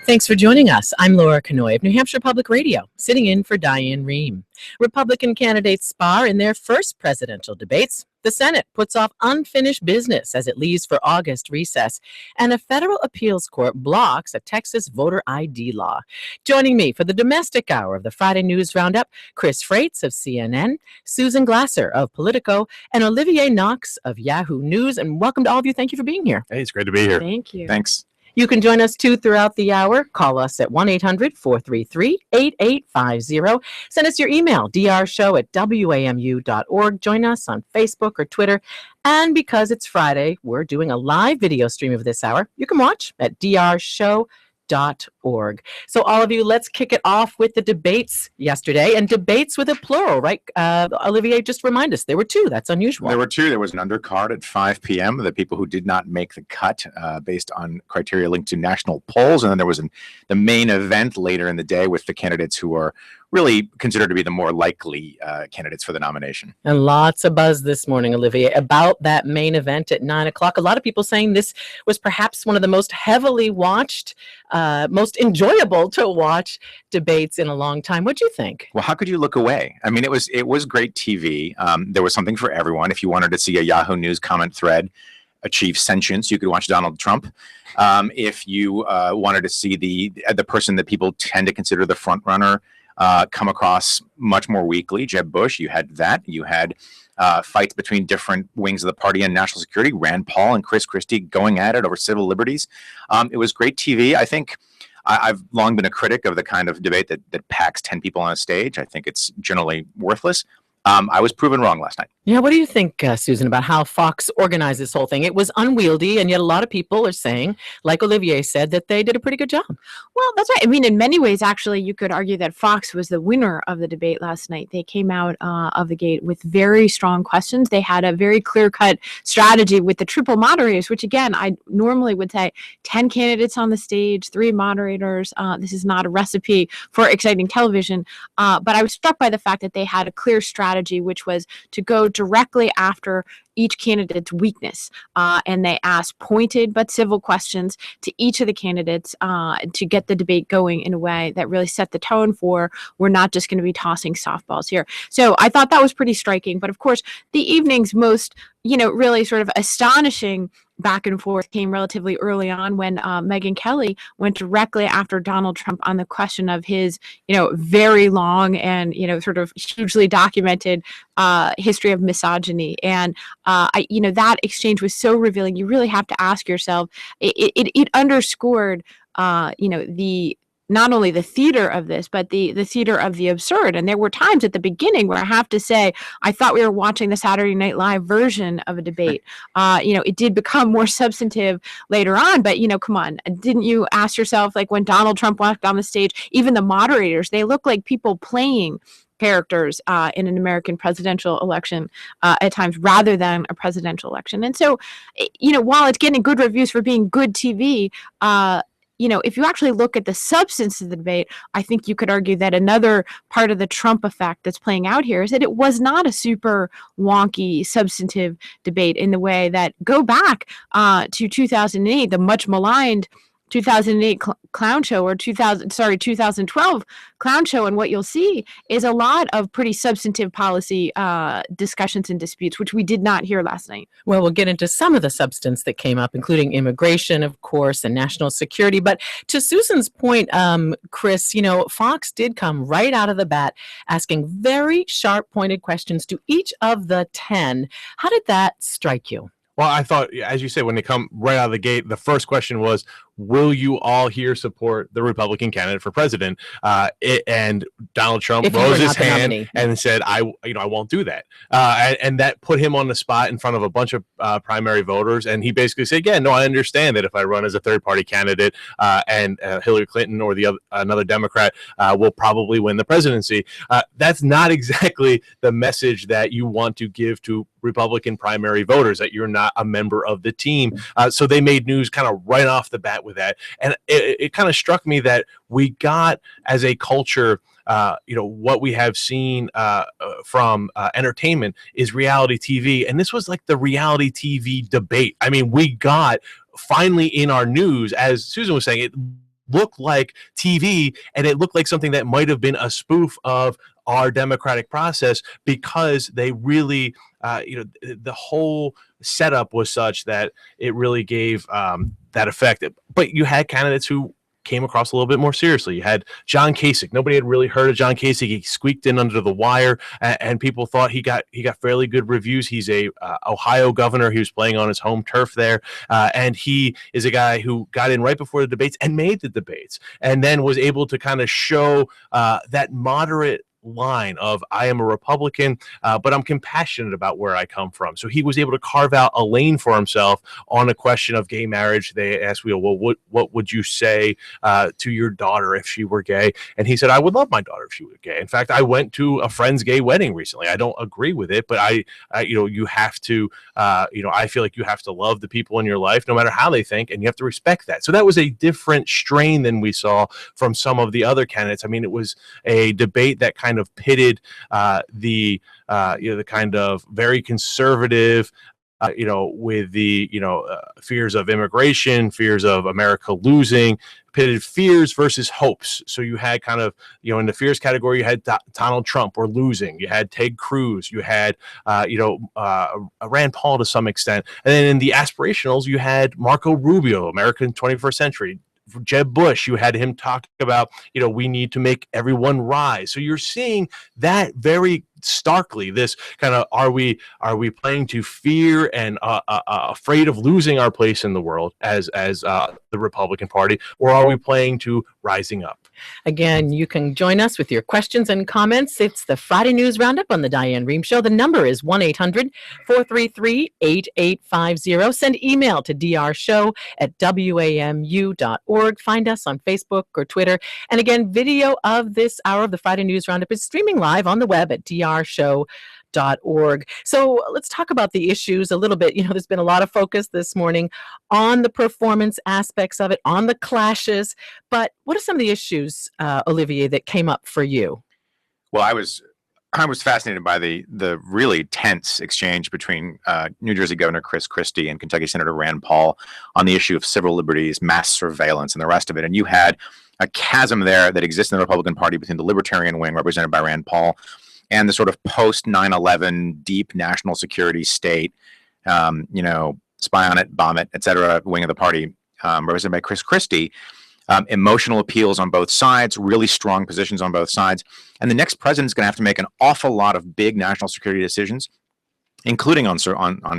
Thanks for joining us. I'm Laura Knoy of New Hampshire Public Radio, sitting in for Diane Rehm. Republican candidates spar in their first presidential debates. The Senate puts off unfinished business as it leaves for August recess, and a federal appeals court blocks a Texas voter ID law. Joining me for the domestic hour of the Friday News Roundup, Chris Freites of CNN, Susan Glasser of Politico, and Olivier Knox of Yahoo News. And welcome to all of you. Thank you for being here. Hey, it's great to be here. Thank you. Thanks. You can join us, too, throughout the hour. Call us at 1-800-433-8850. Send us your email, drshow@wamu.org. Join us on Facebook or Twitter. And because it's Friday, we're doing a live video stream of this hour. You can watch at drshow.org. So all of you, let's kick it off with the debates yesterday, and debates with a plural, right? Olivier, just remind us, there were two. That's unusual. There were two. There was an undercard at 5 p.m. The people who did not make the cut based on criteria linked to national polls. And then there was the main event later in the day with the candidates who are really considered to be the more likely candidates for the nomination. And lots of buzz this morning, Olivier, about that main event at 9 o'clock. A lot of people saying this was perhaps one of the most heavily watched, most enjoyable to watch debates in a long time. What do you think? Well, how could you look away? I mean, it was great TV. There was something for everyone. If you wanted to see a Yahoo News comment thread achieve sentience, you could watch Donald Trump. If you wanted to see the person that people tend to consider the front runner come across much more weekly, Jeb Bush, you had that. You had fights between different wings of the party and national security, Rand Paul and Chris Christie going at it over civil liberties. It was great TV. I think I've long been a critic of the kind of debate that packs 10 people on a stage. I think it's generally worthless. I was proven wrong last night. Yeah, what do you think, Susan, about how Fox organized this whole thing? It was unwieldy, and yet a lot of people are saying, like Olivier said, that they did a pretty good job. Well, that's right. I mean, in many ways, actually, you could argue that Fox was the winner of the debate last night. They came out of the gate with very strong questions. They had a very clear-cut strategy with the triple moderators, which, again, I normally would say 10 candidates on the stage, 3 moderators. This is not a recipe for exciting television. But I was struck by the fact that they had a clear strategy, which was to go directly after each candidate's weakness. And they asked pointed but civil questions to each of the candidates to get the debate going in a way that really set the tone for, we're not just going to be tossing softballs here. So I thought that was pretty striking. But of course, the evening's most, really sort of astonishing back and forth came relatively early on when Megyn Kelly went directly after Donald Trump on the question of his, very long and, sort of hugely documented history of misogyny. And, that exchange was so revealing. You really have to ask yourself, it underscored, the not only the theater of this, but the theater of the absurd. And there were times at the beginning where I have to say, I thought we were watching the Saturday Night Live version of a debate. It did become more substantive later on, but, come on, didn't you ask yourself, like when Donald Trump walked on the stage, even the moderators, they look like people playing characters in an American presidential election at times rather than a presidential election. And so, while it's getting good reviews for being good TV, if you actually look at the substance of the debate, I think you could argue that another part of the Trump effect that's playing out here is that it was not a super wonky, substantive debate in the way that go back to 2008, the much maligned 2008 clown show or 2012 clown show. And what you'll see is a lot of pretty substantive policy discussions and disputes, which we did not hear last night. Well, we'll get into some of the substance that came up, including immigration, of course, and national security. But to Susan's point, Chris, Fox did come right out of the bat asking very sharp pointed questions to each of the 10. How did that strike you? Well, I thought, as you said, when they come right out of the gate, the first question was, will you all here support the Republican candidate for president? And Donald Trump rose his hand and said, I won't do that. And that put him on the spot in front of a bunch of primary voters. And he basically said, yeah, no, I understand that if I run as a third party candidate and Hillary Clinton or another Democrat will probably win the presidency. That's not exactly the message that you want to give to Republican primary voters, that you're not a member of the team. So they made news kind of right off the bat with that. And it kind of struck me that we got, as a culture, what we have seen from entertainment is reality TV. And this was like the reality TV debate. I mean, we got finally in our news, as Susan was saying, it look like TV, and it looked like something that might have been a spoof of our democratic process, because they really, the whole setup was such that it really gave that effect. But you had candidates who came across a little bit more seriously. You had John Kasich. Nobody had really heard of John Kasich. He squeaked in under the wire, and people thought he got fairly good reviews. He's a Ohio governor. He was playing on his home turf there, and he is a guy who got in right before the debates and made the debates, and then was able to kind of show that moderate line of, I am a Republican, but I'm compassionate about where I come from. So he was able to carve out a lane for himself on a question of gay marriage. They asked, well, what would you say to your daughter if she were gay? And he said, I would love my daughter if she were gay. In fact, I went to a friend's gay wedding recently. I don't agree with it, but you have to, I feel like you have to love the people in your life, no matter how they think, and you have to respect that. So that was a different strain than we saw from some of the other candidates. I mean, it was a debate that kind of pitted the kind of very conservative, with the fears of immigration, fears of America losing, pitted fears versus hopes. So you had kind of, in the fears category, you had Donald Trump or losing, you had Ted Cruz, you had Rand Paul to some extent, and then in the aspirationals you had Marco Rubio, American 21st century. Jeb Bush, you had him talk about, we need to make everyone rise. So you're seeing that very starkly, this kind of, are we playing to fear and afraid of losing our place in the world as the Republican Party, or are we playing to rising up? Again, you can join us with your questions and comments. It's the Friday News Roundup on the Diane Rehm Show. The number is 1-800-433-8850. Send email to drshow@wamu.org. Find us on Facebook or Twitter. And again, video of this hour of the Friday News Roundup is streaming live on the web at drshow.org. So let's talk about the issues a little bit. There's been a lot of focus this morning on the performance aspects of it, on the clashes. But what are some of the issues, Olivier, that came up for you? Well, I was fascinated by the really tense exchange between New Jersey Governor Chris Christie and Kentucky Senator Rand Paul on the issue of civil liberties, mass surveillance, and the rest of it. And you had a chasm there that exists in the Republican Party between the libertarian wing, represented by Rand Paul, and the sort of post 9/11 deep national security state, spy on it, bomb it, et cetera, wing of the party, represented by Chris Christie. Emotional appeals on both sides, really strong positions on both sides. And the next president is going to have to make an awful lot of big national security decisions, including on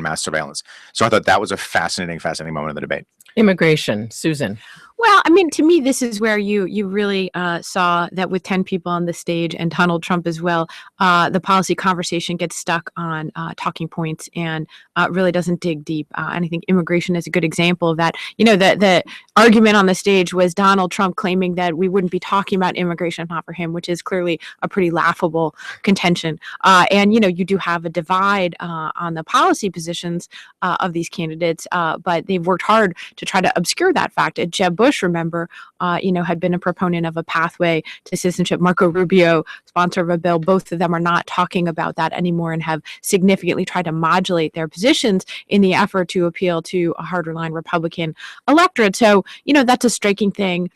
mass surveillance. So I thought that was a fascinating moment of the debate. Immigration, Susan. Well, I mean, to me, this is where you really saw that with 10 people on the stage and Donald Trump as well, the policy conversation gets stuck on talking points and really doesn't dig deep. And I think immigration is a good example of that. The argument on the stage was Donald Trump claiming that we wouldn't be talking about immigration if not for him, which is clearly a pretty laughable contention. And you do have a divide on the policy positions of these candidates, but they've worked hard to try to obscure that fact. Jeb Bush, remember, had been a proponent of a pathway to citizenship. Marco Rubio, sponsor of a bill, both of them are not talking about that anymore and have significantly tried to modulate their positions in the effort to appeal to a harder line Republican electorate. So, that's a striking thing.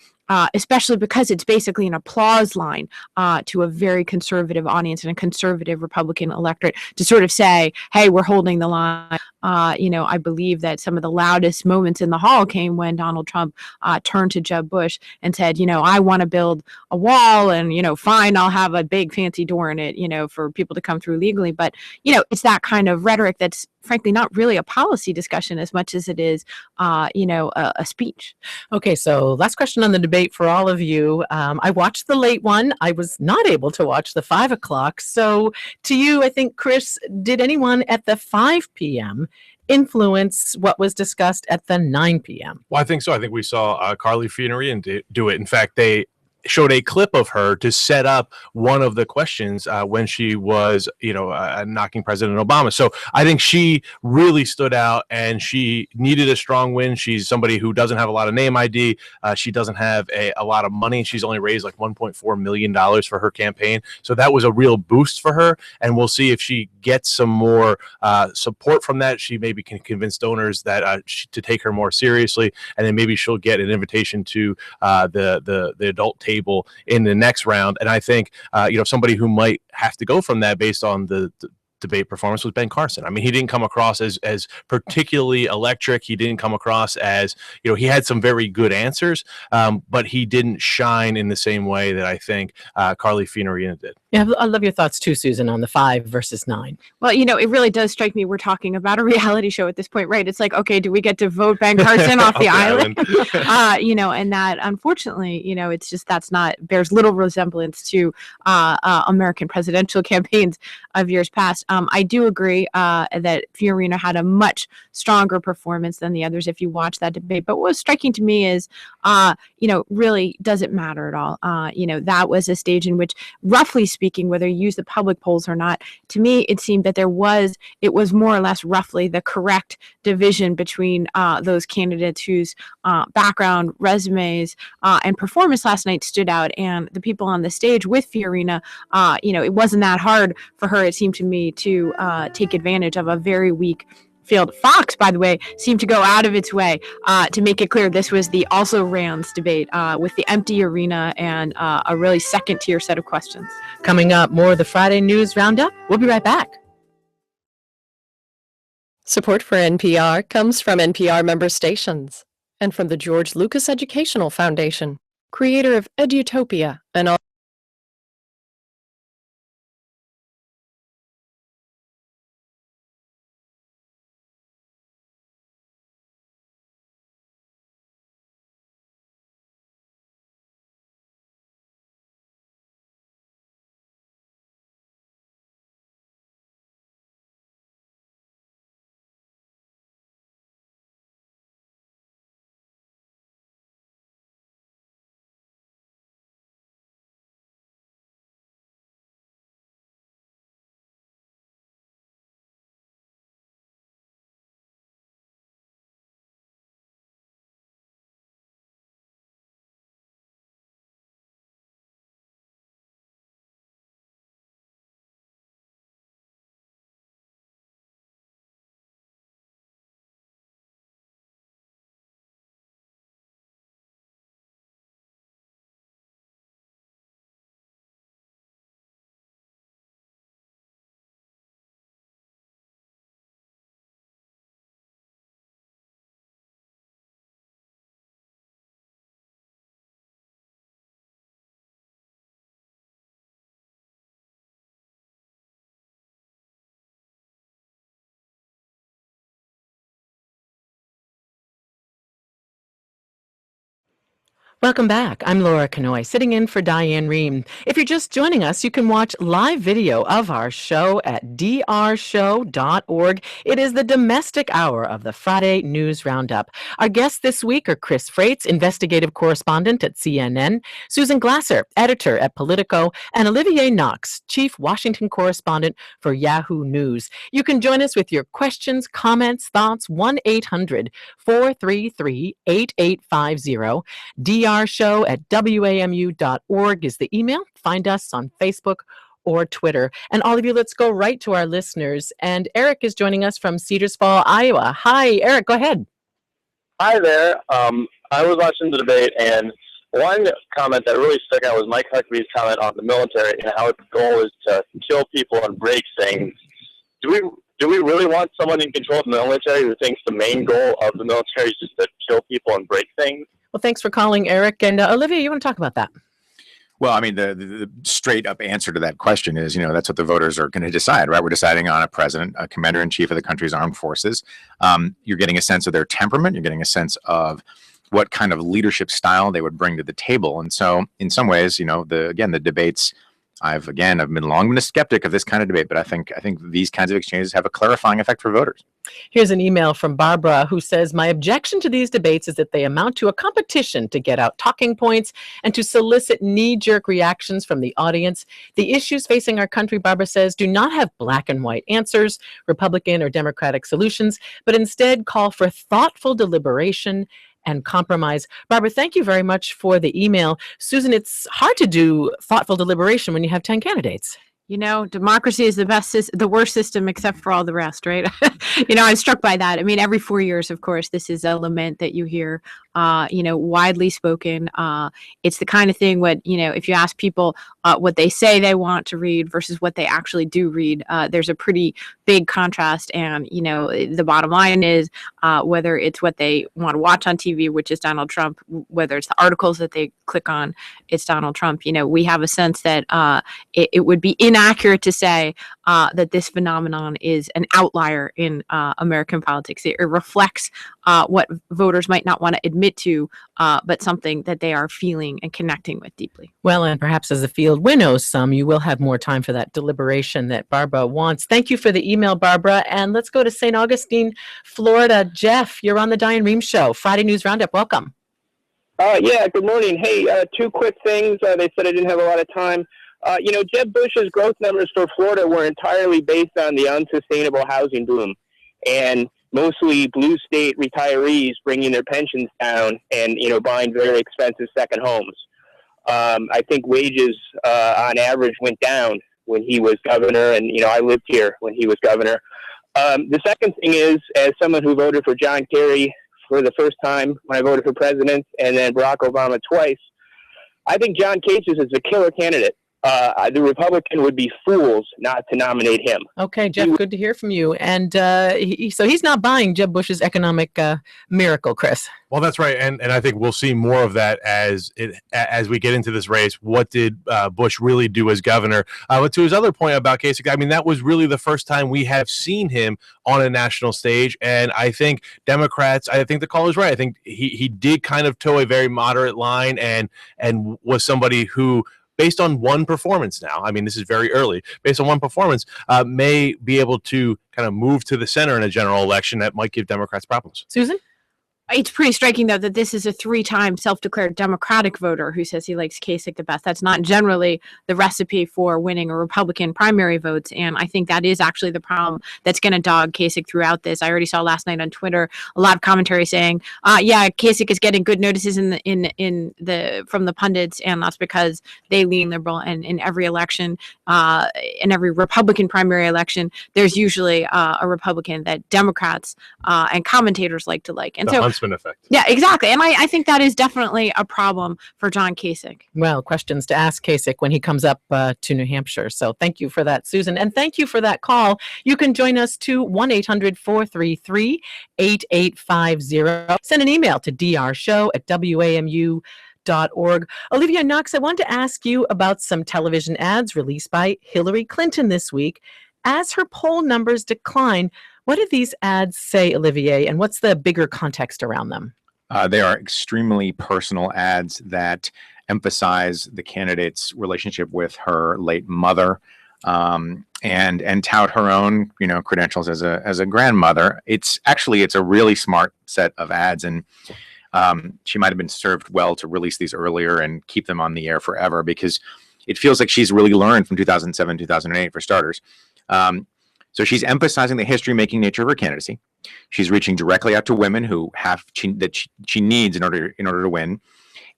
Especially because it's basically an applause line to a very conservative audience and a conservative Republican electorate to sort of say, hey, we're holding the line. I believe that some of the loudest moments in the hall came when Donald Trump turned to Jeb Bush and said, I want to build a wall and, fine, I'll have a big fancy door in it, for people to come through legally. But, it's that kind of rhetoric that's frankly not really a policy discussion as much as it is, a speech. Okay, so last question on the debate for all of you. I watched the late one. I was not able to watch the 5 o'clock. So to you, I think, Chris, did anyone at the 5 p.m. influence what was discussed at the 9 p.m.? Well, I think so. I think we saw Carly Finery do it. In fact, they showed a clip of her to set up one of the questions when she was, knocking President Obama. So I think she really stood out, and she needed a strong win. She's somebody who doesn't have a lot of name ID. She doesn't have a lot of money. She's only raised like $1.4 million for her campaign. So that was a real boost for her. And we'll see if she gets some more support from that. She maybe can convince donors that to take her more seriously. And then maybe she'll get an invitation to the adult table in the next round. And I think somebody who might have to go from that based on the debate performance was Ben Carson. I mean, he didn't come across as particularly electric. He didn't come across as, he had some very good answers, but he didn't shine in the same way that I think Carly Fiorina did. Yeah, I love your thoughts too, Susan, on the 5 versus 9. Well, it really does strike me we're talking about a reality show at this point, right? It's like, okay, do we get to vote Ben Carson off the island? And that, unfortunately, it's just bears little resemblance to American presidential campaigns of years past. I do agree that Fiorina had a much stronger performance than the others if you watch that debate. But what was striking to me is, really doesn't matter at all. That was a stage in which, roughly speaking, whether you use the public polls or not, to me, it seemed that it was more or less roughly the correct division between those candidates whose background, resumes, and performance last night stood out. And the people on the stage with Fiorina, it wasn't that hard for her, it seemed to me, to take advantage of a very weak field. Fox, by the way, seemed to go out of its way to make it clear this was the also rans debate with the empty arena and a really second-tier set of questions. Coming up, more of the Friday News Roundup. We'll be right back. Support for NPR comes from NPR member stations and from the George Lucas Educational Foundation, creator of Edutopia and Welcome back. I'm Laura Knoy, sitting in for Diane Rehm. If you're just joining us, you can watch live video of our show at drshow.org. It is the domestic hour of the Friday News Roundup. Our guests this week are Chris Freites, investigative correspondent at CNN, Susan Glasser, editor at Politico, and Olivier Knox, chief Washington correspondent for Yahoo News. You can join us with your questions, comments, thoughts, 1-800-433-8850. drshow@wamu.org is the email. Find us on Facebook or Twitter. And all of you, let's go right to our listeners. And Eric is joining us from Cedars Fall, Iowa. Hi, Eric, go ahead. Hi there. I was watching the debate, and one comment that really stuck out was Mike Huckabee's comment on the military and how its goal is to kill people and break things. Do we really want someone in control of the military who thinks the main goal of the military is just to kill people and break things? Well, thanks for calling, Eric. And Olivia, you want to talk about that? Well, I mean, the straight up answer to that question is, that's what the voters are going to decide, right? We're deciding on a president, a commander in chief of the country's armed forces. You're getting a sense of their temperament. You're getting a sense of what kind of leadership style they would bring to the table. And so in some ways, the debates I've long been a skeptic of this kind of debate, but I think these kinds of exchanges have a clarifying effect for voters. Here's an email from Barbara who says, my objection to these debates is that they amount to a competition to get out talking points and to solicit knee-jerk reactions from the audience. The issues facing our country, Barbara says, do not have black and white answers, Republican or Democratic solutions, but instead call for thoughtful deliberation and compromise. Barbara, thank you very much for the email. Susan, it's hard to do thoughtful deliberation when you have 10 candidates. You know, democracy is the worst system except for all the rest, right? I'm struck by that. I mean, every 4 years, of course, this is a lament that you hear, widely spoken. It's the kind of thing if you ask people what they say they want to read versus what they actually do read, there's a pretty big contrast. And, the bottom line is whether it's what they want to watch on TV, which is Donald Trump, whether it's the articles that they click on, it's Donald Trump. We have a sense that it would be inaccurate to say that this phenomenon is an outlier in American politics. It reflects what voters might not want to admit to, but something that they are feeling and connecting with deeply. Well, and perhaps as the field winnows some, you will have more time for that deliberation that Barbara wants. Thank you for the email, Barbara. And let's go to St. Augustine, Florida. Jeff, you're on the Diane Rehm Show. Friday News Roundup. Welcome. Yeah, good morning. Hey, two quick things. They said I didn't have a lot of time. Jeb Bush's growth numbers for Florida were entirely based on the unsustainable housing boom and mostly blue state retirees bringing their pensions down and, buying very expensive second homes. I think wages on average went down when he was governor, and, I lived here when he was governor. The second thing is, as someone who voted for John Kerry for the first time when I voted for president and then Barack Obama twice, I think John Kasich is a killer candidate. The Republican would be fools not to nominate him. Okay, Jeff, good to hear from you. And so he's not buying Jeb Bush's economic miracle, Chris. Well, that's right, and I think we'll see more of that as we get into this race. What did Bush really do as governor? But to his other point about Kasich, I mean, that was really the first time we have seen him on a national stage, and I think Democrats, I think the call is right. I think he did kind of toe a very moderate line and was somebody who, based on one performance now, I mean, this is very early, based on one performance, may be able to kind of move to the center in a general election that might give Democrats problems. Susan? It's pretty striking, though, that this is a 3-time self-declared Democratic voter who says he likes Kasich the best. That's not generally the recipe for winning a Republican primary votes, and I think that is actually the problem that's going to dog Kasich throughout this. I already saw last night on Twitter a lot of commentary saying, Kasich is getting good notices from the pundits, and that's because they lean liberal. And in every election, in every Republican primary election, there's usually a Republican that Democrats and commentators like to like. And so effect. Yeah, exactly. And I think that is definitely a problem for John Kasich. Well, questions to ask Kasich when he comes up to New Hampshire. So thank you for that, Susan. And thank you for that call. You can join us to 1-800-433-8850. Send an email to drshow@wamu.org. Olivia Knox, I want to ask you about some television ads released by Hillary Clinton this week. As her poll numbers decline, what did these ads say, Olivier, and what's the bigger context around them? They are extremely personal ads that emphasize the candidate's relationship with her late mother, and tout her own, credentials as a grandmother. It's a really smart set of ads, and she might have been served well to release these earlier and keep them on the air forever, because it feels like she's really learned from 2007, 2008 for starters. So she's emphasizing the history-making nature of her candidacy. She's reaching directly out to women who she needs in order to win,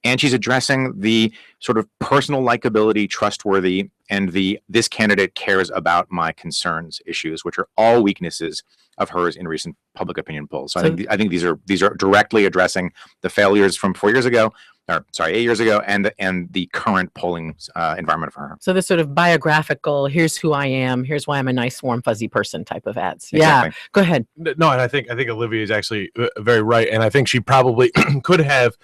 and she's addressing the sort of personal likability, trustworthy, and this candidate cares about my concerns issues, which are all weaknesses of hers in recent public opinion polls. So I think these are directly addressing the failures from 8 years ago, and the current polling environment for her. So this sort of biographical, here's who I am, here's why I'm a nice, warm, fuzzy person type of ads. Exactly. Yeah, go ahead. No, and I think Olivia is actually very right, and I think she probably could have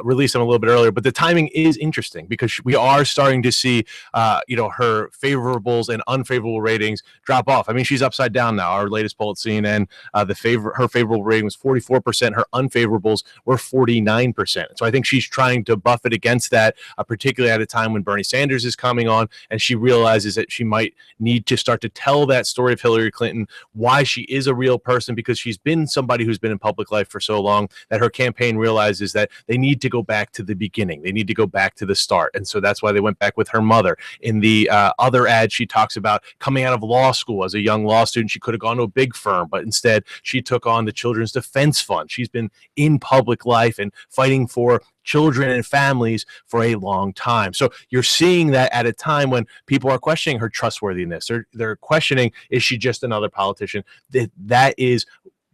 released them a little bit earlier, but the timing is interesting because we are starting to see, her favorables and unfavorable ratings drop off. I mean, she's upside down now. Our latest poll at CNN, her favorable rating was 44%. Her unfavorables were 49%. So I think she's trying to buffet against that, particularly at a time when Bernie Sanders is coming on, and she realizes that she might need to start to tell that story of Hillary Clinton, why she is a real person, because she's been somebody who's been in public life for so long that her campaign realizes that they need to go back to the beginning. They need to go back to the start. And so that's why they went back with her mother. In the other ad, she talks about coming out of law school as a young law student. She could have gone to a big firm, but instead she took on the Children's Defense Fund. She's been in public life and fighting for children and families for a long time. So you're seeing that at a time when people are questioning her trustworthiness. They're questioning, is she just another politician? That is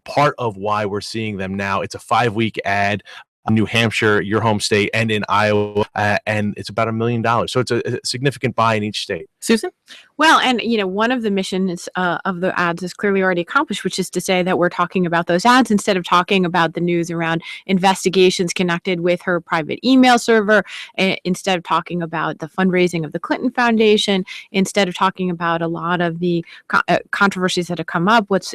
part of why we're seeing them now. It's a 5-week ad in New Hampshire, your home state, and in Iowa, and it's about $1 million. So it's a significant buy in each state. Susan? Well, and one of the missions of the ads is clearly already accomplished, which is to say that we're talking about those ads instead of talking about the news around investigations connected with her private email server, instead of talking about the fundraising of the Clinton Foundation, instead of talking about a lot of the controversies that have come up. What's,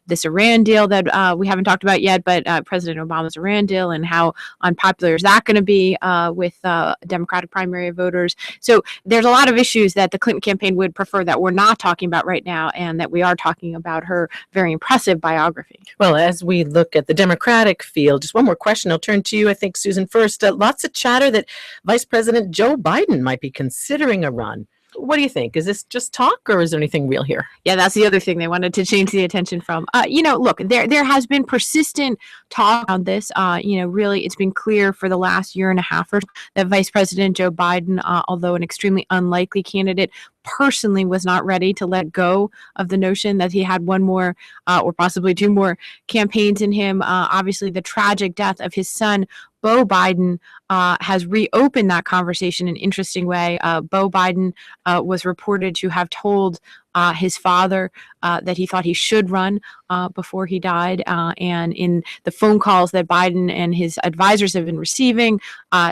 this Iran deal that we haven't talked about yet, but President Obama's Iran deal, and how unpopular is that going to be with Democratic primary voters. So there's a lot of issues that the Clinton campaign would prefer that we're not talking about right now, and that we are talking about her very impressive biography. Well, as we look at the Democratic field, just one more question. I'll turn to you, I think, Susan, first. Lots of chatter that Vice President Joe Biden might be considering a run. What do you think? Is this just talk, or is there anything real here? Yeah, that's the other thing they wanted to change the attention from. Look, there has been persistent talk on this. Really, it's been clear for the last year and a half or so that Vice President Joe Biden, although an extremely unlikely candidate, personally was not ready to let go of the notion that he had one more or possibly two more campaigns in him. Obviously, the tragic death of his son, Beau Biden, has reopened that conversation in an interesting way. Beau Biden was reported to have told his father that he thought he should run before he died. And in the phone calls that Biden and his advisors have been receiving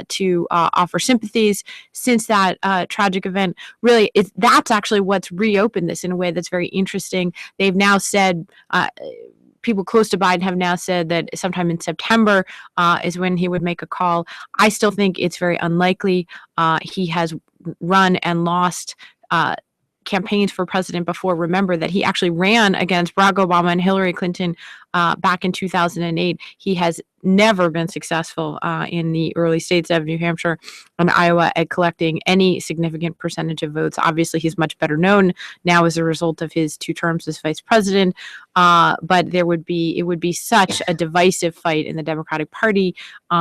to offer sympathies since that tragic event, really, that's actually what's reopened this in a way that's very interesting. They've now said, people close to Biden have now said that sometime in September is when he would make a call. I still think it's very unlikely. He has run and lost campaigns for president before. Remember that he actually ran against Barack Obama and Hillary Clinton back in 2008. He has never been successful in the early states of New Hampshire and Iowa at collecting any significant percentage of votes. Obviously, he's much better known now as a result of his 2 terms as vice president. But it would be such a divisive fight in the Democratic Party.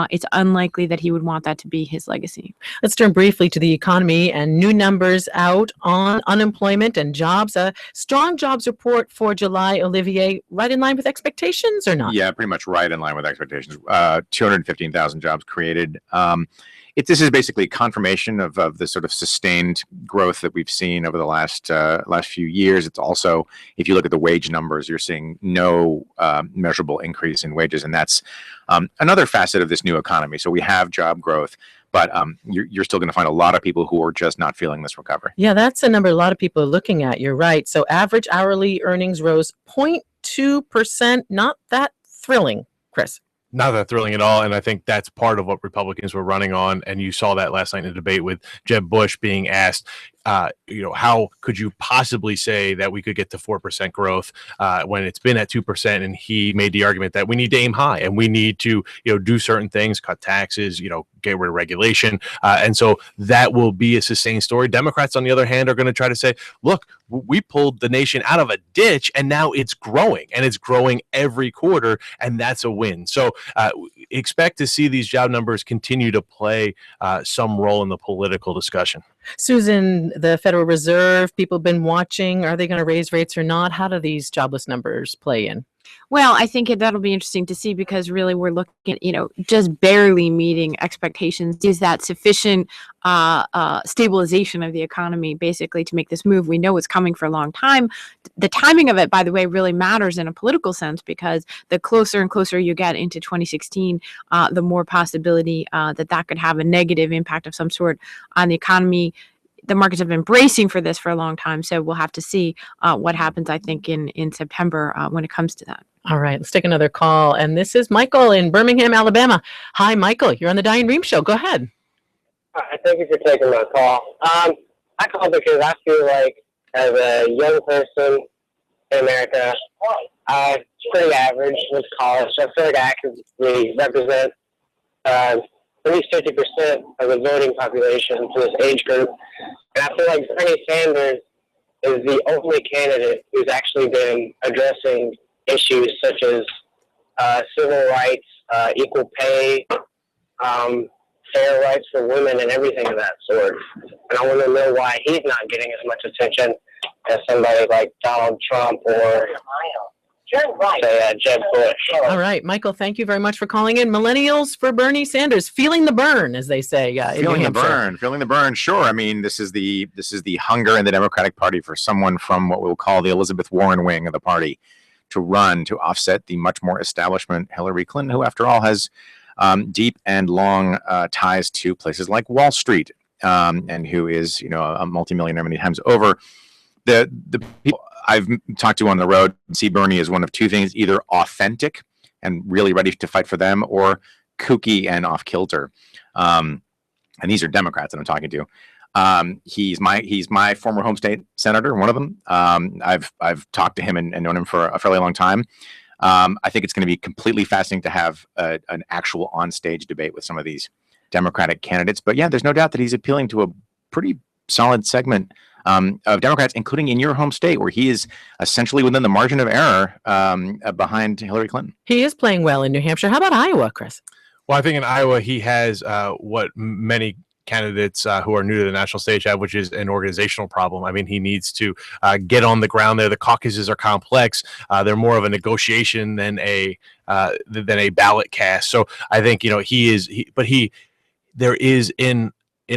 It's unlikely that he would want that to be his legacy. Let's turn briefly to the economy and new numbers out on unemployment and jobs. A strong jobs report for July, Olivier, right in line with expectations or not? Yeah, pretty much right in line with expectations. 215,000 jobs created. This is basically confirmation of the sort of sustained growth that we've seen over the last few years. It's also, if you look at the wage numbers, you're seeing no measurable increase in wages, and that's another facet of this new economy. So we have job growth, but you're still going to find a lot of people who are just not feeling this recovery. Yeah, that's a number a lot of people are looking at. You're right. So average hourly earnings rose 0.2%. Not that thrilling, Chris. Not that thrilling at all, and I think that's part of what Republicans were running on, and you saw that last night in the debate with Jeb Bush being asked, how could you possibly say that we could get to 4% growth when it's been at 2%? And he made the argument that we need to aim high and we need to, do certain things, cut taxes, get rid of regulation. And so that will be a sustained story. Democrats, on the other hand, are going to try to say, look, we pulled the nation out of a ditch and now it's growing, and it's growing every quarter, and that's a win. So expect to see these job numbers continue to play some role in the political discussion. Susan, the Federal Reserve, people have been watching. Are they going to raise rates or not? How do these jobless numbers play in? Well, I think that'll be interesting to see, because really we're looking at, just barely meeting expectations. Is that sufficient stabilization of the economy, basically, to make this move? We know it's coming for a long time. The timing of it, by the way, really matters in a political sense, because the closer and closer you get into 2016, the more possibility that could have a negative impact of some sort on the economy. The markets have been bracing for this for a long time, so we'll have to see what happens, I think, in September when it comes to that. All right, let's take another call. And this is Michael in Birmingham, Alabama. Hi, Michael. You're on the Diane Rehm Show. Go ahead. Thank you for taking my call. I call because I feel like, as a young person in America, I'm pretty average with college. So I feel like I actively represent at least 50% of the voting population for this age group. And I feel like Bernie Sanders is the only candidate who's actually been addressing issues such as civil rights, equal pay, fair rights for women, and everything of that sort. And I want to know why he's not getting as much attention as somebody like Donald Trump or say Jeb Bush. All right, Michael, thank you very much for calling in. Millennials for Bernie Sanders, feeling the burn, as they say. Feeling the burn. Sure. I mean, this is the hunger in the Democratic Party for someone from what we'll call the Elizabeth Warren wing of the party to run to offset the much more establishment Hillary Clinton, who, after all, has deep and long ties to places like Wall Street, and who is, a multimillionaire many times over. The people I've talked to on the road see Bernie as one of two things: either authentic and really ready to fight for them, or kooky and off kilter. And these are Democrats that I'm talking to. He's my former home state senator, one of them. I've talked to him and known him for a fairly long time. I think it's going to be completely fascinating to have an actual on-stage debate with some of these Democratic candidates. But yeah, there's no doubt that he's appealing to a pretty solid segment of Democrats, including in your home state, where he is essentially within the margin of error behind Hillary Clinton. He is playing well in New Hampshire. How about Iowa, Chris? Well, I think in Iowa he has what many candidates who are new to the national stage have, which is an organizational problem. I mean, he needs to get on the ground there. The caucuses are complex. They're more of a negotiation than a ballot cast. So I think, there is in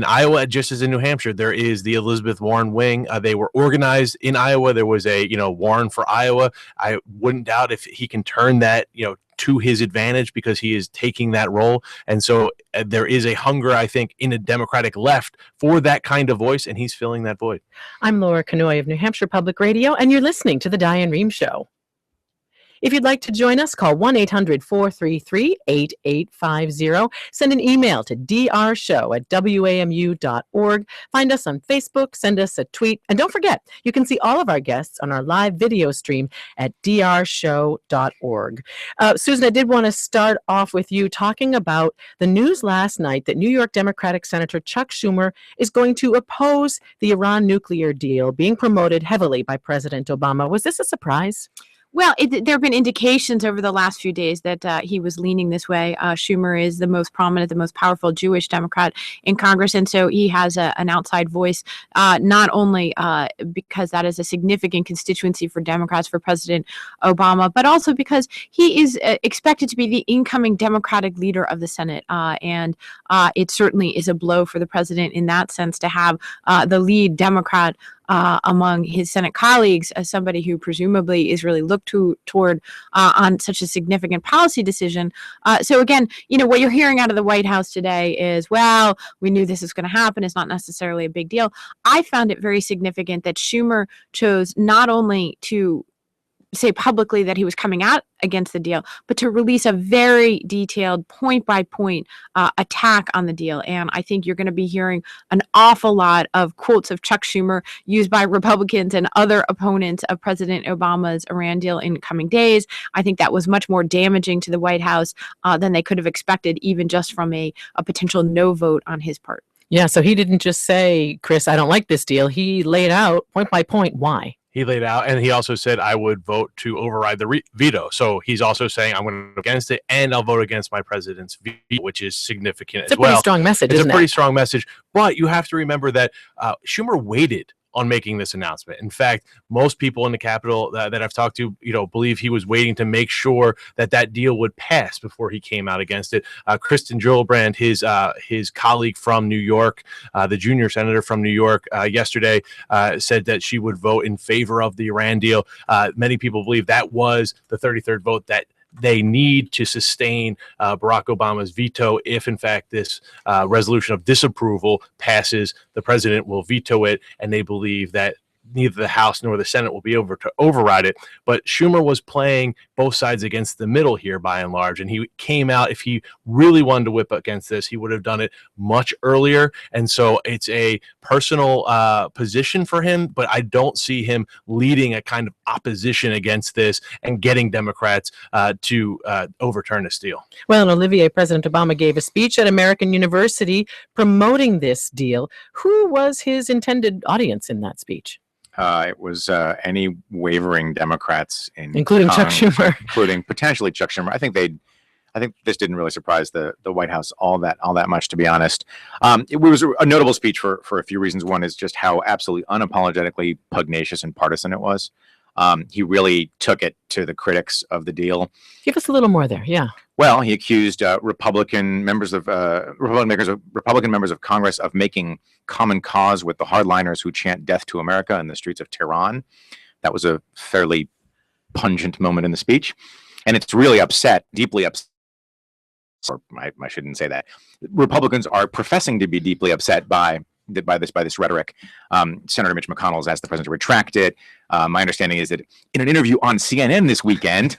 Iowa, just as in New Hampshire, there is the Elizabeth Warren wing. They were organized in Iowa. There was a, Warren for Iowa. I wouldn't doubt if he can turn that, to his advantage, because he is taking that role. And so there is a hunger, I think, in a Democratic left for that kind of voice, and he's filling that void. I'm Laura Knoy of New Hampshire Public Radio, and you're listening to The Diane Rehm Show. If you'd like to join us, call 1-800-433-8850. Send an email to drshow@wamu.org. Find us on Facebook, send us a tweet. And don't forget, you can see all of our guests on our live video stream at drshow.org. Susan, I did want to start off with you talking about the news last night that New York Democratic Senator Chuck Schumer is going to oppose the Iran nuclear deal being promoted heavily by President Obama. Was this a surprise? Well, there have been indications over the last few days that he was leaning this way. Schumer is the most prominent, the most powerful Jewish Democrat in Congress, and so he has an outside voice, not only because that is a significant constituency for Democrats for President Obama, but also because he is expected to be the incoming Democratic leader of the Senate, and it certainly is a blow for the president in that sense to have the lead Democrat among his Senate colleagues as somebody who presumably is really looked toward on such a significant policy decision. So again, what you're hearing out of the White House today is, well, we knew this was going to happen. It's not necessarily a big deal. I found it very significant that Schumer chose not only to say publicly that he was coming out against the deal, but to release a very detailed point-by-point attack on the deal. And I think you're going to be hearing an awful lot of quotes of Chuck Schumer used by Republicans and other opponents of President Obama's Iran deal in coming days. I think that was much more damaging to the White House than they could have expected, even just from a potential no vote on his part. Yeah, so he didn't just say, Chris, I don't like this deal. He laid out point by point why. He laid out, and he also said, I would vote to override the veto. So he's also saying, I'm going to vote against it, and I'll vote against my president's veto, which is significant as well. It's a pretty strong message, It's a pretty strong message. But you have to remember that Schumer waited on making this announcement. In fact, most people in the Capitol that I've talked to, believe he was waiting to make sure that deal would pass before he came out against it. Kristen Gillibrand, his colleague from New York, the junior senator from New York, yesterday said that she would vote in favor of the Iran deal. Many people believe that was the 33rd vote that they need to sustain Barack Obama's veto. If, in fact, this resolution of disapproval passes, the president will veto it, and they believe that neither the House nor the Senate will be able to override it. But Schumer was playing both sides against the middle here, by and large, and he came out, if he really wanted to whip against this, he would have done it much earlier. And so it's a personal position for him, but I don't see him leading a kind of opposition against this and getting Democrats to overturn this deal. Well, and Olivier, President Obama gave a speech at American University promoting this deal. Who was his intended audience in that speech? It was any wavering Democrats, including Chuck Schumer, including potentially Chuck Schumer. I think this didn't really surprise the White House all that much, to be honest. It was a notable speech for a few reasons. One is just how absolutely unapologetically pugnacious and partisan it was. He really took it to the critics of the deal. Give us a little more there. Yeah. Well, he accused Republican members of Congress of making common cause with the hardliners who chant "Death to America" in the streets of Tehran. That was a fairly pungent moment in the speech, and it's really deeply upset. Or I shouldn't say that. Republicans are professing to be deeply upset by this rhetoric. Senator Mitch McConnell has asked the president to retract it. My understanding is that in an interview on CNN this weekend,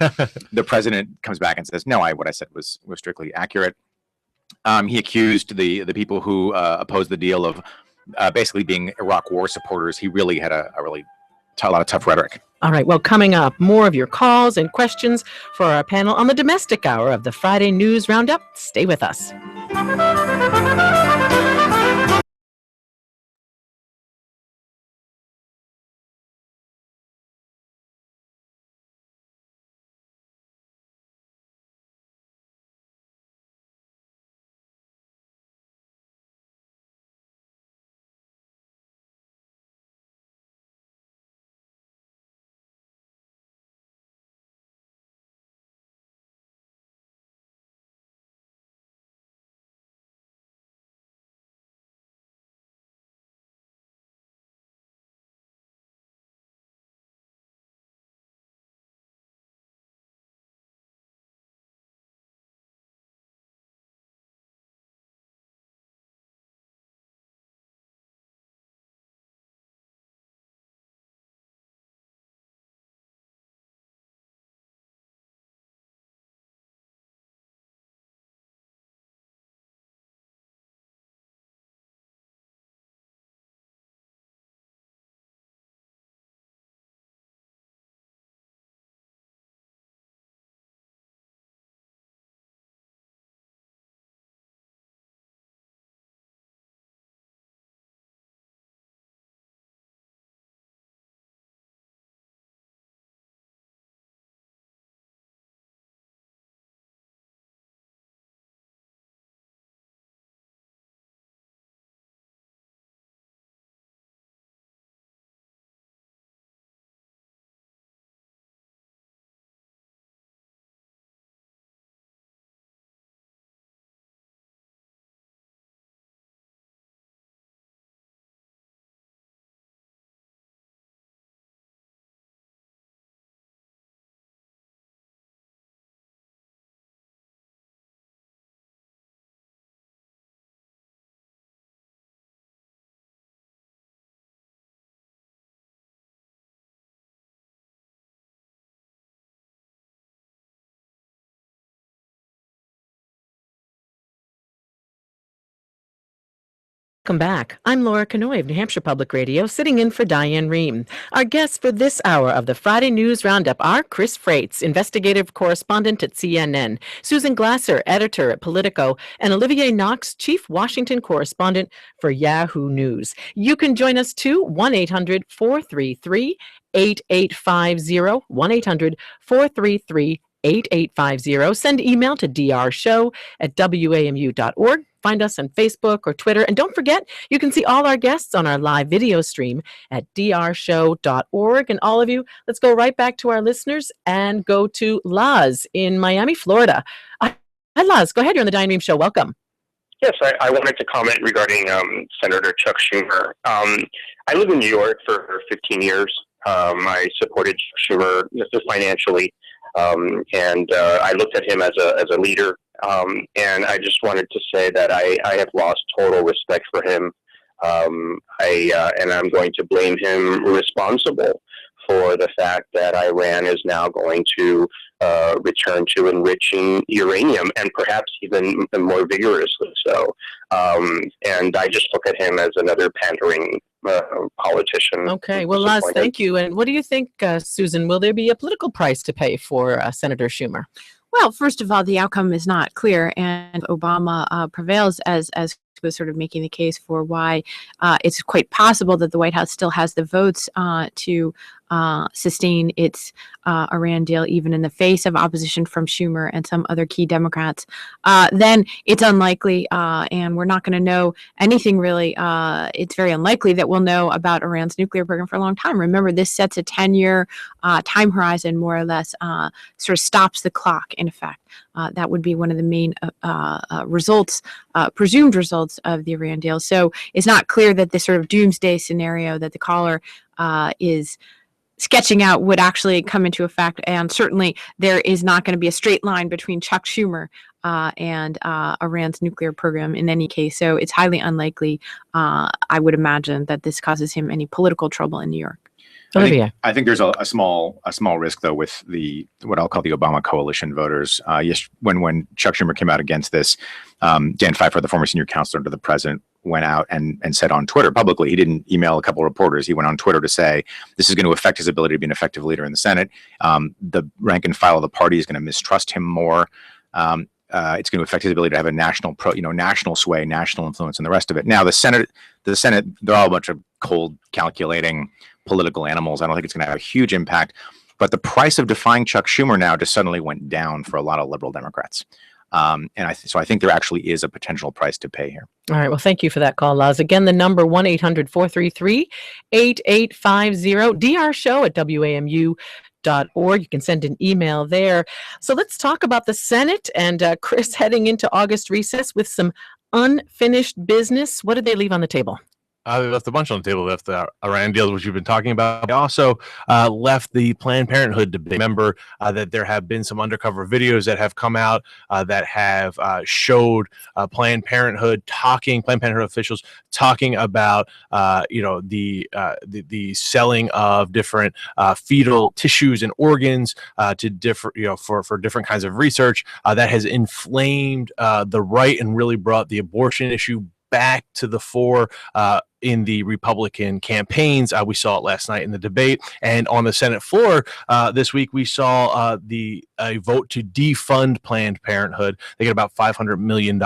the president comes back and says, "No, what I said was strictly accurate." He accused the people who opposed the deal of basically being Iraq War supporters. He really had a lot of tough rhetoric. All right. Well, coming up, more of your calls and questions for our panel on the domestic hour of the Friday News Roundup. Stay with us. Welcome back. I'm Laura Knoy of New Hampshire Public Radio, sitting in for Diane Rehm. Our guests for this hour of the Friday News Roundup are Chris Freites, investigative correspondent at CNN, Susan Glasser, editor at Politico, and Olivier Knox, chief Washington correspondent for Yahoo News. You can join us too, 1-800-433-8850, 1-800-433-8850. Send email to drshow@wamu.org. Find us on Facebook or Twitter. And don't forget, you can see all our guests on our live video stream at drshow.org. And all of you, let's go right back to our listeners and go to Laz in Miami, Florida. Hi, Laz. Go ahead. You're on the Diane Rehm Show. Welcome. Yes, I wanted to comment regarding Senator Chuck Schumer. I lived in New York for 15 years. I supported Chuck Schumer financially, and I looked at him as a leader. And I just wanted to say that I have lost total respect for him. And I'm going to blame him responsible for the fact that Iran is now going to return to enriching uranium, and perhaps even more vigorously so. And I just look at him as another pandering politician. Okay. Well, Laz, thank you. And what do you think, Susan? Will there be a political price to pay for Senator Schumer? Well, first of all, the outcome is not clear, and Obama prevails as was sort of making the case for why it's quite possible that the White House still has the votes to sustain its Iran deal, even in the face of opposition from Schumer and some other key Democrats. Then it's unlikely, and we're not going to know anything really. It's very unlikely that we'll know about Iran's nuclear program for a long time. Remember, this sets a 10-year time horizon, more or less, sort of stops the clock, in effect. That would be one of the main results, presumed results of the Iran deal. So it's not clear that this sort of doomsday scenario that the caller is sketching out would actually come into effect. And certainly there is not going to be a straight line between Chuck Schumer and Iran's nuclear program in any case. So it's highly unlikely, I would imagine, that this causes him any political trouble in New York. I think there's a small risk, though, with what I'll call the Obama coalition voters. Yes, when Chuck Schumer came out against this, Dan Pfeiffer, the former senior counselor to the president, went out and said on Twitter publicly, he didn't email a couple of reporters, he went on Twitter to say this is going to affect his ability to be an effective leader in the Senate. The rank and file of the party is going to mistrust him more. It's going to affect his ability to have a national sway, national influence, and the rest of it. Now, the Senate, they're all a bunch of cold, calculating political animals. I don't think it's going to have a huge impact. But the price of defying Chuck Schumer now just suddenly went down for a lot of liberal Democrats. So I think there actually is a potential price to pay here. All right. Well, thank you for that call, Laz. Again, the number 1-800-433-8850, drshow@wamu.org. You can send an email there. So let's talk about the Senate and Chris heading into August recess with some unfinished business. What did they leave on the table? They left a bunch on the table. They left the Iran deal, which you've been talking about. They also left the Planned Parenthood debate. Remember that there have been some undercover videos that have come out that have showed Planned Parenthood officials talking about the selling of different fetal tissues and organs to different for different kinds of research that has inflamed the right and really brought the abortion issue back to the fore in the Republican campaigns. We saw it last night in the debate, and on the Senate floor this week we saw a vote to defund Planned Parenthood. They get about $500 million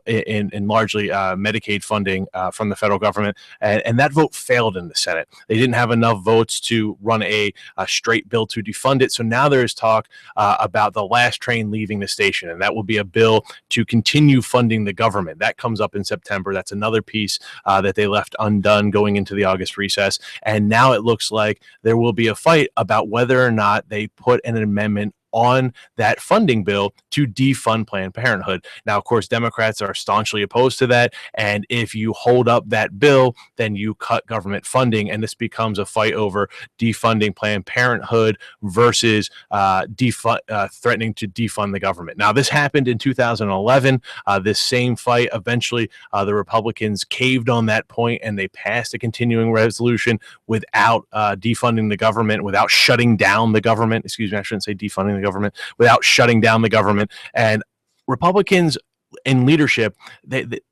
in largely Medicaid funding from the federal government, and that vote failed in the Senate. They didn't have enough votes to run a straight bill to defund it. So now there is talk about the last train leaving the station, and that will be a bill to continue funding the government. That comes up in September. That's another piece that they left undone going into the August recess. And now it looks like there will be a fight about whether or not they put an amendment on that funding bill to defund Planned Parenthood. Now, of course, Democrats are staunchly opposed to that. And if you hold up that bill, then you cut government funding. And this becomes a fight over defunding Planned Parenthood versus threatening to defund the government. Now, this happened in 2011. This same fight, eventually, the Republicans caved on that point and they passed a continuing resolution without defunding the government, without shutting down the government. Excuse me, I shouldn't say defunding the government, without shutting down the government. And Republicans in leadership,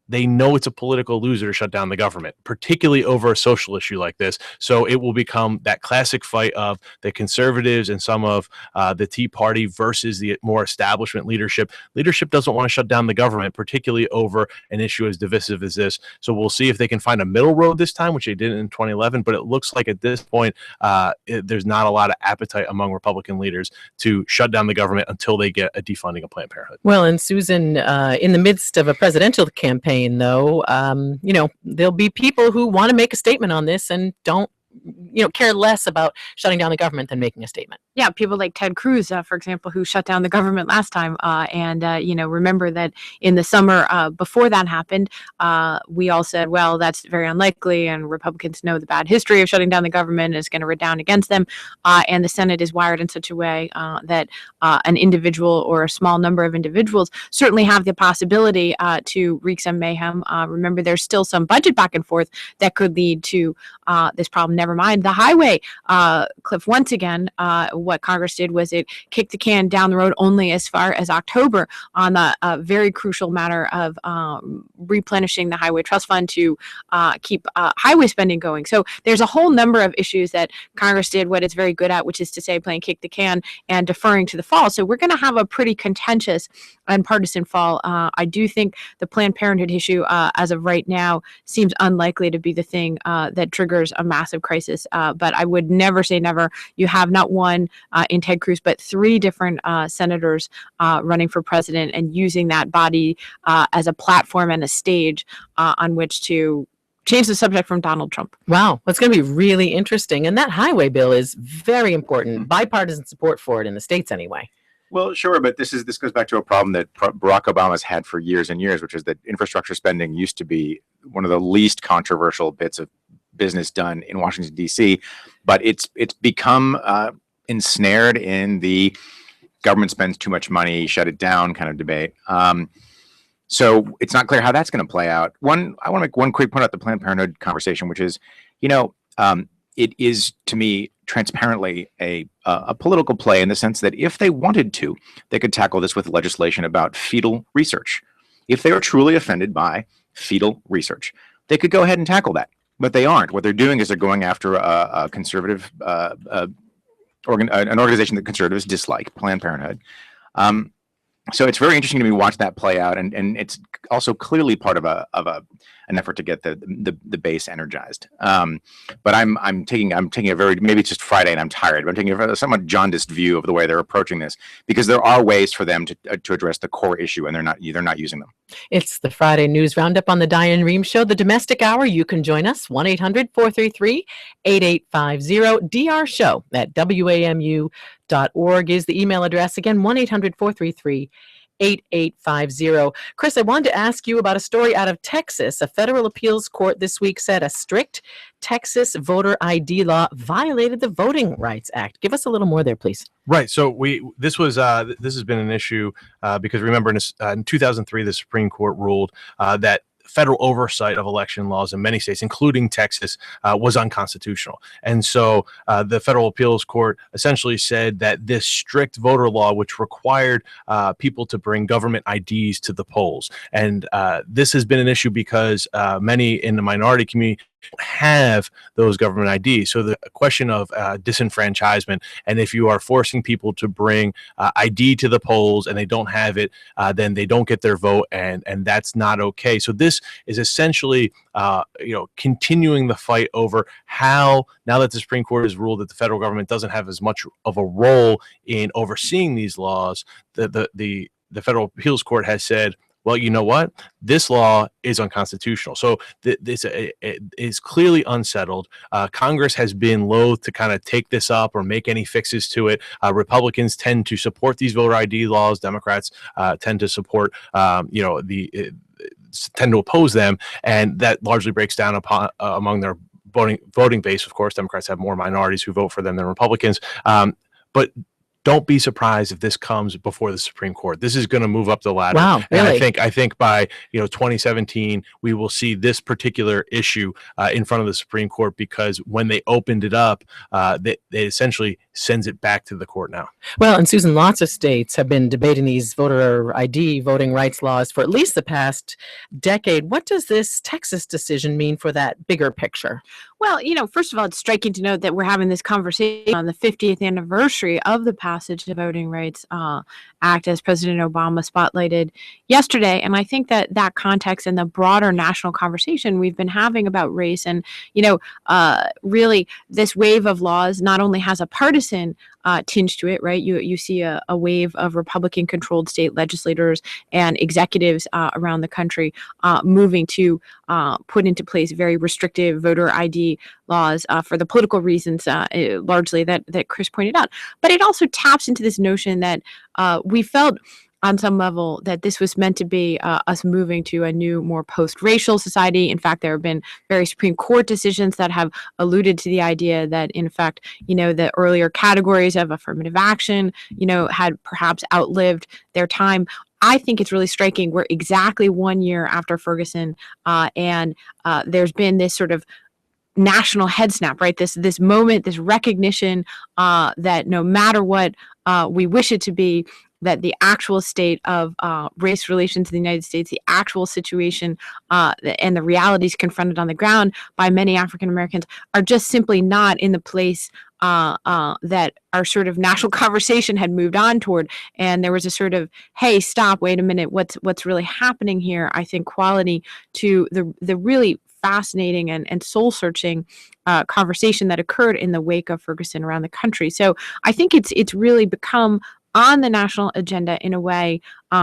they know it's a political loser to shut down the government, particularly over a social issue like this. So it will become that classic fight of the conservatives and some of the Tea Party versus the more establishment leadership. Leadership doesn't want to shut down the government, particularly over an issue as divisive as this. So we'll see if they can find a middle road this time, which they did in 2011. But it looks like at this point, there's not a lot of appetite among Republican leaders to shut down the government until they get a defunding of Planned Parenthood. Well, and Susan, in the midst of a presidential campaign, though, there'll be people who want to make a statement on this and don't, care less about shutting down the government than making a statement. Yeah, people like Ted Cruz, for example, who shut down the government last time. Remember that in the summer before that happened, we all said, well, that's very unlikely. And Republicans know the bad history of shutting down the government is going to redound against them. And the Senate is wired in such a way that an individual or a small number of individuals certainly have the possibility to wreak some mayhem. Remember, there's still some budget back and forth that could lead to this problem. Never mind the highway, Cliff. Once again, what Congress did was it kicked the can down the road only as far as October on the very crucial matter of replenishing the Highway Trust Fund to keep highway spending going. So there's a whole number of issues that Congress did what it's very good at, which is to say playing kick the can and deferring to the fall. So we're going to have a pretty contentious and partisan fall. I do think the Planned Parenthood issue, as of right now, seems unlikely to be the thing that triggers a massive crisis. But I would never say never. You have not one in Ted Cruz, but three different senators running for president and using that body as a platform and a stage on which to change the subject from Donald Trump. Wow, it's going to be really interesting. And that highway bill is very important. Bipartisan support for it in the states anyway. Well, sure, but this goes back to a problem that Barack Obama's had for years and years, which is that infrastructure spending used to be one of the least controversial bits of business done in Washington, D.C., but it's become ensnared in the government spends too much money, shut it down kind of debate. So it's not clear how that's going to play out. I want to make one quick point about the Planned Parenthood conversation, which is, it is, to me, transparently a political play in the sense that if they wanted to, they could tackle this with legislation about fetal research. If they are truly offended by fetal research, they could go ahead and tackle that. But they aren't. What they're doing is they're going after a conservative, an organization that conservatives dislike, Planned Parenthood. So it's very interesting to me to watch that play out, and it's also clearly part of an effort to get the base energized. But I'm taking a very, maybe it's just Friday and I'm tired, but I'm taking a somewhat jaundiced view of the way they're approaching this, because there are ways for them to address the core issue, and they're not using them. It's the Friday News Roundup on the Diane Rehm Show, the Domestic Hour. You can join us 1-800-433-8850. DR Show at WAMU.org is the email address. Again, 1-800-433-8850. Chris, I wanted to ask you about a story out of Texas. A federal appeals court this week said a strict Texas voter ID law violated the Voting Rights Act. Give us a little more there, please. Right. So this has been an issue because remember in 2003, the Supreme Court ruled that federal oversight of election laws in many states, including Texas, was unconstitutional. And so the federal appeals court essentially said that this strict voter law, which required people to bring government IDs to the polls, and this has been an issue because many in the minority community have those government IDs. So the question of disenfranchisement, and if you are forcing people to bring ID to the polls and they don't have it, then they don't get their vote, and that's not okay. So this is essentially continuing the fight over how, now that the Supreme Court has ruled that the federal government doesn't have as much of a role in overseeing these laws, the federal appeals court has said, well, you know what? This law is unconstitutional. So this is clearly unsettled. Congress has been loath to kind of take this up or make any fixes to it. Republicans tend to support these voter ID laws. Democrats tend to support, tend to oppose them, and that largely breaks down upon among their voting base. Of course, Democrats have more minorities who vote for them than Republicans. But don't be surprised if this comes before the Supreme Court. This is going to move up the ladder. Wow, really? And I think by 2017 we will see this particular issue in front of the Supreme Court, because when they opened it up, they essentially sends it back to the court now. Well, and Susan, lots of states have been debating these voter ID, voting rights laws for at least the past decade. What does this Texas decision mean for that bigger picture? Well, first of all, it's striking to note that we're having this conversation on the 50th anniversary of the passage of the Voting Rights Act, as President Obama spotlighted yesterday. And I think that that context and the broader national conversation we've been having about race and, really this wave of laws not only has a partisan tinge to it, right? You see a wave of Republican-controlled state legislators and executives around the country moving to put into place very restrictive voter ID laws for the political reasons largely that Chris pointed out. But it also taps into this notion that we felt on some level that this was meant to be us moving to a new, more post-racial society. In fact, there have been various Supreme Court decisions that have alluded to the idea that, in fact, the earlier categories of affirmative action, had perhaps outlived their time. I think it's really striking. We're exactly 1 year after Ferguson, and there's been this sort of national head snap, right? This moment, this recognition that no matter what we wish it to be, that the actual state of race relations in the United States, the actual situation and the realities confronted on the ground by many African Americans are just simply not in the place that our sort of national conversation had moved on toward. And there was a sort of, hey, stop, wait a minute, what's really happening here? I think quality to the really fascinating and soul-searching conversation that occurred in the wake of Ferguson around the country. So I think it's really become on the national agenda in a way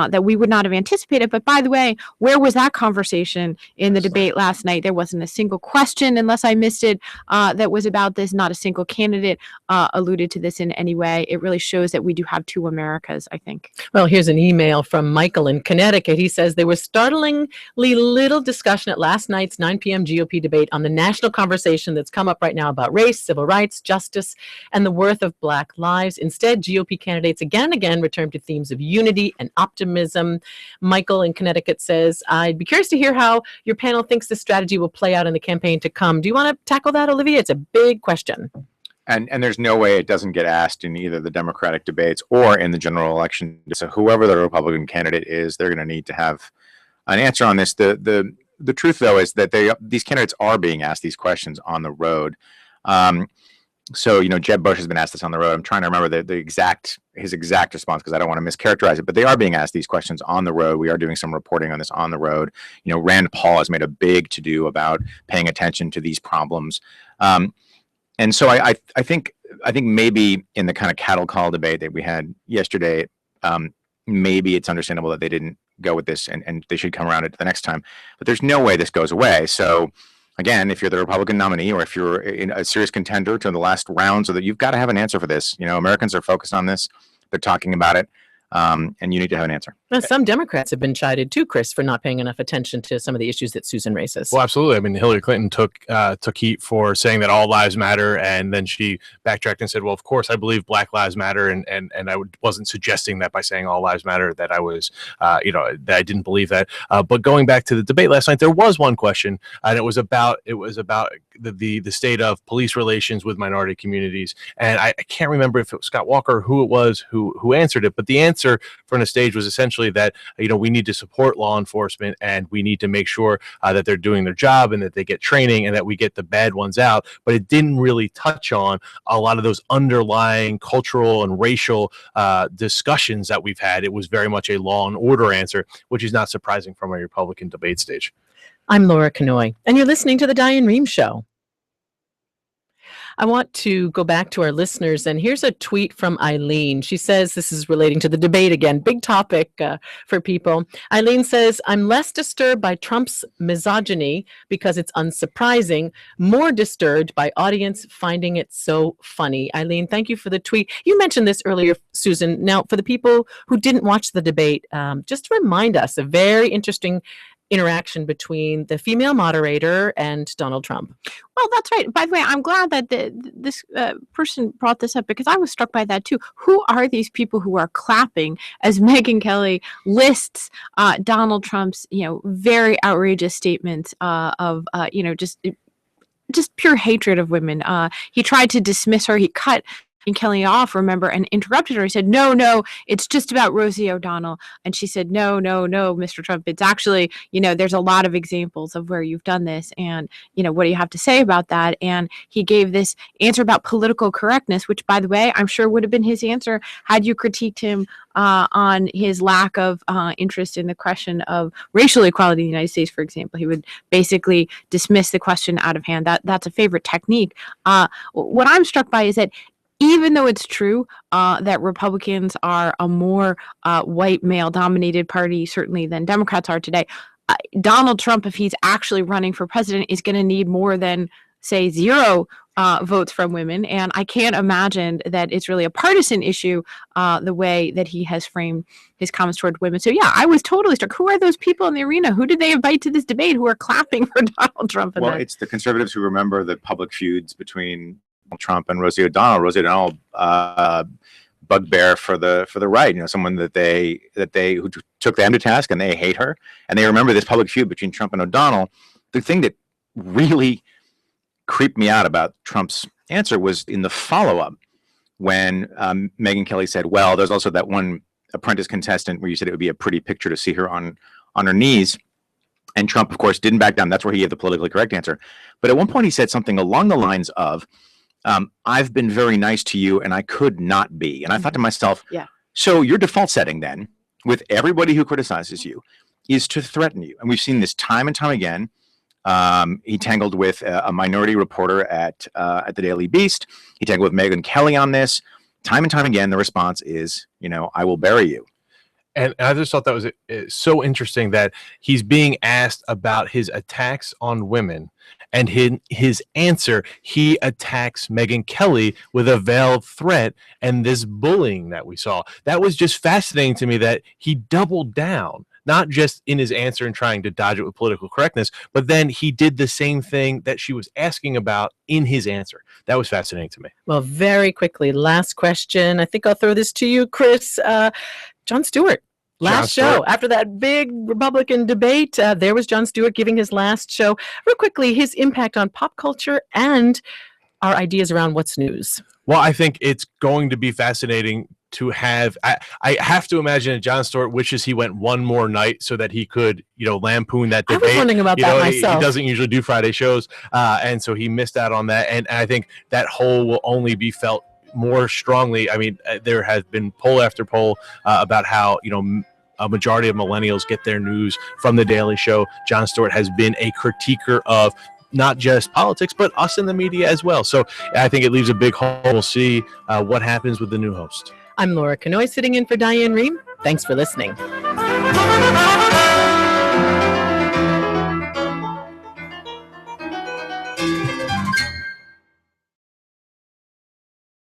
that we would not have anticipated. But by the way, where was that conversation in the debate last night? There wasn't a single question, unless I missed it, that was about this. Not a single candidate alluded to this in any way. It really shows that we do have two Americas, I think. Well, here's an email from Michael in Connecticut. He says there was startlingly little discussion at last night's 9 p.m. GOP debate on the national conversation that's come up right now about race, civil rights, justice, and the worth of Black lives. Instead, GOP candidates again and again returned to themes of unity and optimism. Michael in Connecticut says, I'd be curious to hear how your panel thinks this strategy will play out in the campaign to come. Do you want to tackle that, Olivia? It's a big question. And there's no way it doesn't get asked in either the Democratic debates or in the general election. So whoever the Republican candidate is, they're going to need to have an answer on this. The truth, though, is that these candidates are being asked these questions on the road. So, Jeb Bush has been asked this on the road. I'm trying to remember his exact response because I don't want to mischaracterize it, but they are being asked these questions on the road. We are doing some reporting on this on the road. Rand Paul has made a big to-do about paying attention to these problems. And so I think maybe in the kind of cattle call debate that we had yesterday, maybe it's understandable that they didn't go with this and they should come around it the next time. But there's no way this goes away. So again, if you're the Republican nominee or if you're in a serious contender to the last round, so that you've got to have an answer for this. Americans are focused on this. They're talking about it. And you need to have an answer. Well, some Democrats have been chided too, Chris, for not paying enough attention to some of the issues that Susan raises. Well, absolutely. I mean, Hillary Clinton took heat for saying that all lives matter, and then she backtracked and said, "Well, of course, I believe Black lives matter," and I wasn't suggesting that by saying all lives matter that I was, that I didn't believe that. But going back to the debate last night, there was one question, and it was about the state of police relations with minority communities, and I can't remember if it was Scott Walker or who it was who answered it, but the answer from the stage was essentially that we need to support law enforcement and we need to make sure that they're doing their job and that they get training and that we get the bad ones out. But it didn't really touch on a lot of those underlying cultural and racial discussions that we've had. It was very much a law and order answer, which is not surprising from a Republican debate stage. I'm Laura Knoy, and you're listening to The Diane Rehm Show. I want to go back to our listeners, and here's a tweet from Eileen. She says, this is relating to the debate again, big topic for people. Eileen says, I'm less disturbed by Trump's misogyny because it's unsurprising, more disturbed by audience finding it so funny. Eileen, thank you for the tweet. You mentioned this earlier, Susan. Now, for the people who didn't watch the debate, just remind us a very interesting interaction between the female moderator and Donald Trump. Well, that's right. By the way, I'm glad that this person brought this up, because I was struck by that too. Who are these people who are clapping as Megyn Kelly lists Donald Trump's, very outrageous statements of, just pure hatred of women. He tried to dismiss her. He cut Kelly off, remember, and interrupted her. He said, no, it's just about Rosie O'Donnell. And she said, no, Mr. Trump, it's actually, there's a lot of examples of where you've done this. And, what do you have to say about that? And he gave this answer about political correctness, which, by the way, I'm sure would have been his answer had you critiqued him on his lack of interest in the question of racial equality in the United States, for example. He would basically dismiss the question out of hand. That's a favorite technique. What I'm struck by is that even though it's true that Republicans are a more white male-dominated party, certainly, than Democrats are today, Donald Trump, if he's actually running for president, is going to need more than, say, 0 votes from women. And I can't imagine that it's really a partisan issue the way that he has framed his comments toward women. So, yeah, I was totally struck. Who are those people in the arena? Who did they invite to this debate who are clapping for Donald Trump? Well, it's the conservatives who remember the public feuds between Trump and Rosie O'Donnell. Rosie O'Donnell, bugbear for the right, someone that they who took them to task, and they hate her, and they remember this public feud between Trump and O'Donnell. The thing that really creeped me out about Trump's answer was in the follow-up when Megyn Kelly said, well, there's also that one Apprentice contestant where you said it would be a pretty picture to see her on her knees. And Trump, of course, didn't back down. That's where he gave the politically correct answer. But at one point he said something along the lines of, I've been very nice to you and I could not be. And I thought to myself, so your default setting then with everybody who criticizes you is to threaten you. And we've seen this time and time again. He tangled with a minority reporter at the Daily Beast. He tangled with Megyn Kelly on this. Time and time again, the response is, I will bury you. And I just thought that was so interesting that he's being asked about his attacks on women, and his answer, he attacks Megyn Kelly with a veiled threat and this bullying that we saw. That was just fascinating to me, that he doubled down, not just in his answer and trying to dodge it with political correctness, but then he did the same thing that she was asking about in his answer. That was fascinating to me. Well, very quickly, last question. I think I'll throw this to you, Chris. Jon Stewart. Last show after that big Republican debate, there was Jon Stewart giving his last show. Real quickly, his impact on pop culture and our ideas around what's news. Well, I think it's going to be fascinating to have. I have to imagine that Jon Stewart wishes he went one more night so that he could, lampoon that debate. I was wondering about that myself. He doesn't usually do Friday shows, and so he missed out on that. And I think that hole will only be felt more strongly. I mean, there has been poll after poll about how, a majority of millennials get their news from The Daily Show. Jon Stewart has been a critiquer of not just politics, but us in the media as well. So I think it leaves a big hole. We'll see what happens with the new host. I'm Laura Knoy, sitting in for Diane Rehm. Thanks for listening.